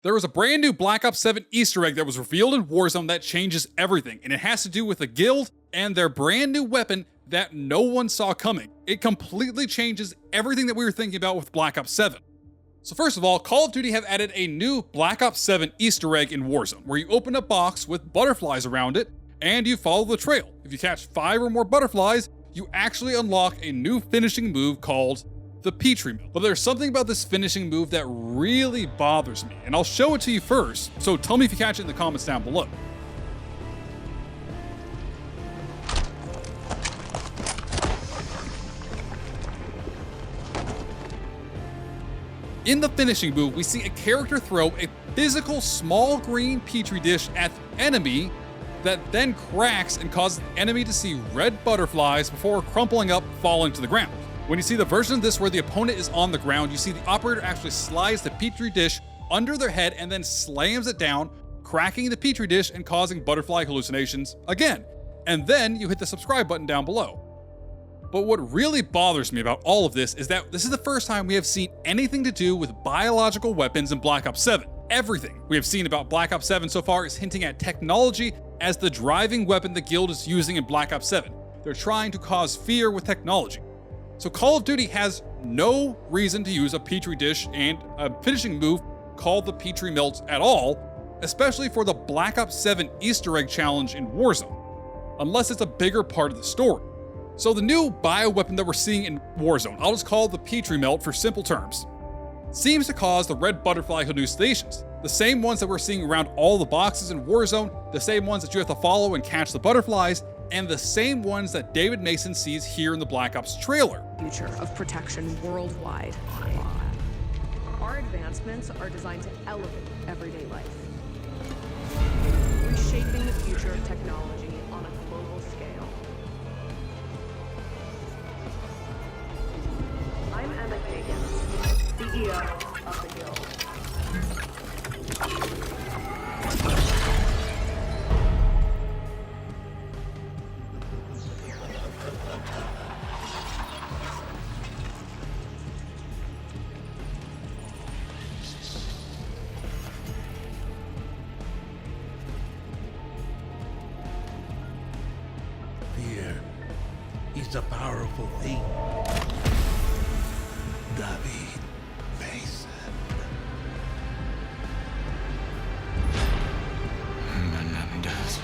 There was a brand new Black Ops 7 Easter egg that was revealed in Warzone that changes everything, and it has to do with the guild and their brand new weapon that no one saw coming. It completely changes everything that we were thinking about with Black Ops 7. So first of all, Call of Duty have added a new Black Ops 7 Easter egg in Warzone, where you open a box with butterflies around it, and you follow the trail. If you catch 5 or more butterflies, you actually unlock a new finishing move called the Petri Mill. But there's something about this finishing move that really bothers me, and I'll show it to you first, so tell me if you catch it in the comments down below. In the finishing move, we see a character throw a physical small green petri dish at the enemy that then cracks and causes the enemy to see red butterflies before crumpling up, falling to the ground. When you see the version of this where the opponent is on the ground, you see the operator actually slides the petri dish under their head and then slams it down, cracking the petri dish and causing butterfly hallucinations again. And then you hit the subscribe button down below. But what really bothers me about all of this is that this is the first time we have seen anything to do with biological weapons in Black Ops 7. Everything we have seen about Black Ops 7 so far is hinting at technology as the driving weapon the guild is using in Black Ops 7. They're trying to cause fear with technology. So Call of Duty has no reason to use a petri dish and a finishing move called the Petri Melt at all, especially for the Black Ops 7 Easter egg challenge in Warzone, unless it's a bigger part of the story. So the new bioweapon that we're seeing in Warzone, I'll just call the Petri Melt for simple terms, seems to cause the red butterfly hallucinations. The same ones that we're seeing around all the boxes in Warzone, the same ones that you have to follow and catch the butterflies, and the same ones that David Mason sees here in the Black Ops trailer. Future of protection worldwide. Our advancements are designed to elevate everyday life, reshaping the future of technology on a global scale. I'm Emma Kagan, CEO of the Guild. Fear is a powerful thing. David Mason. Menendez.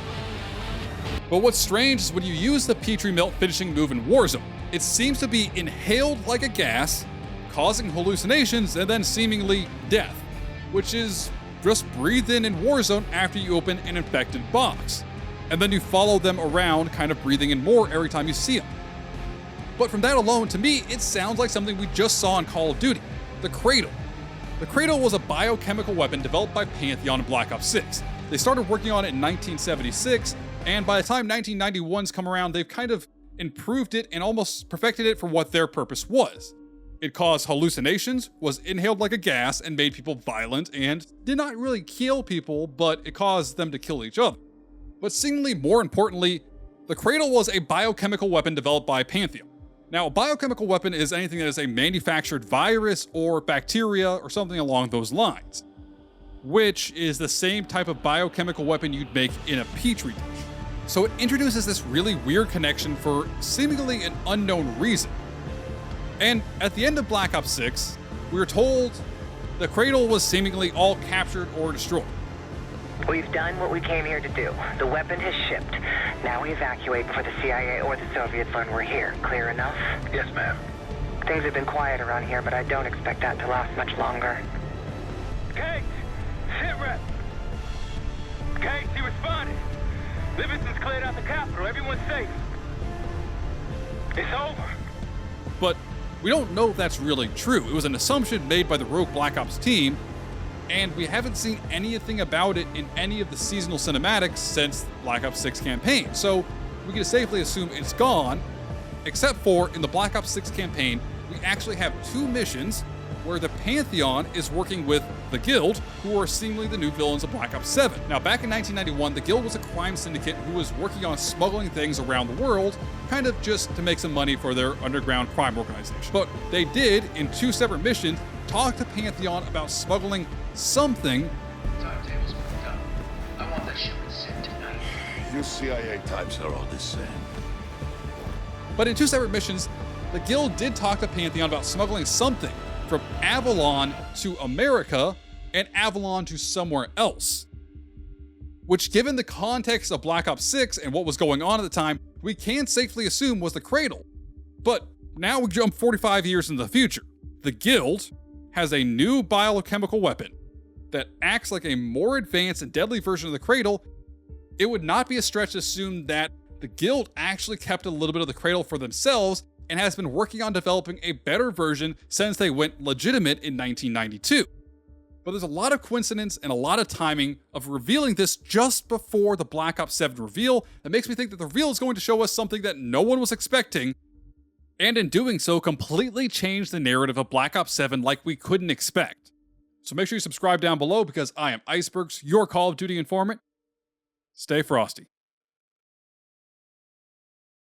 But what's strange is when you use the Petri Melt finishing move in Warzone, it seems to be inhaled like a gas, causing hallucinations and then seemingly death, which is just breathed in Warzone after you open an infected box. And then you follow them around, kind of breathing in more every time you see them. But from that alone, to me, it sounds like something we just saw in Call of Duty, the Cradle. The Cradle was a biochemical weapon developed by Pantheon in Black Ops 6. They started working on it in 1976, and by the time 1991's come around, they've kind of improved it and almost perfected it for what their purpose was. It caused hallucinations, was inhaled like a gas, and made people violent, and did not really kill people, but it caused them to kill each other. But seemingly more importantly, the Cradle was a biochemical weapon developed by Pantheon. Now, a biochemical weapon is anything that is a manufactured virus or bacteria or something along those lines, which is the same type of biochemical weapon you'd make in a petri dish. So it introduces this really weird connection for seemingly an unknown reason. And at the end of Black Ops 6, we were told the Cradle was seemingly all captured or destroyed. We've done what we came here to do. The weapon has shipped. Now we evacuate before the CIA or the Soviets learn we're here. Clear enough? Yes, ma'am. Things have been quiet around here, but I don't expect that to last much longer. Kate! Sit rep! Kate, she responded. Livingston's cleared out the capital. Everyone's safe. It's over. But we don't know if that's really true. It was an assumption made by the Rogue Black Ops team, and we haven't seen anything about it in any of the seasonal cinematics since the Black Ops 6 campaign. So we can safely assume it's gone, except for in the Black Ops 6 campaign, we actually have 2 missions where the Pantheon is working with the Guild, who are seemingly the new villains of Black Ops 7. Now, back in 1991, the Guild was a crime syndicate who was working on smuggling things around the world, kind of just to make some money for their underground crime organization. But they did, in 2 separate missions, talk to Pantheon about smuggling something You CIA types are all the same. But in 2 separate missions, the Guild did talk to Pantheon about smuggling something from Avalon to America and Avalon to somewhere else. Which, given the context of Black Ops 6 and what was going on at the time, we can safely assume was the Cradle. But now we jump 45 years into the future. The Guild has a new biochemical weapon that acts like a more advanced and deadly version of the Cradle. It would not be a stretch to assume that the Guild actually kept a little bit of the Cradle for themselves and has been working on developing a better version since they went legitimate in 1992. But there's a lot of coincidence and a lot of timing of revealing this just before the Black Ops 7 reveal that makes me think that the reveal is going to show us something that no one was expecting, and in doing so completely change the narrative of Black Ops 7 like we couldn't expect. So make sure you subscribe down below because I am IceBurgz, your Call of Duty informant. Stay frosty.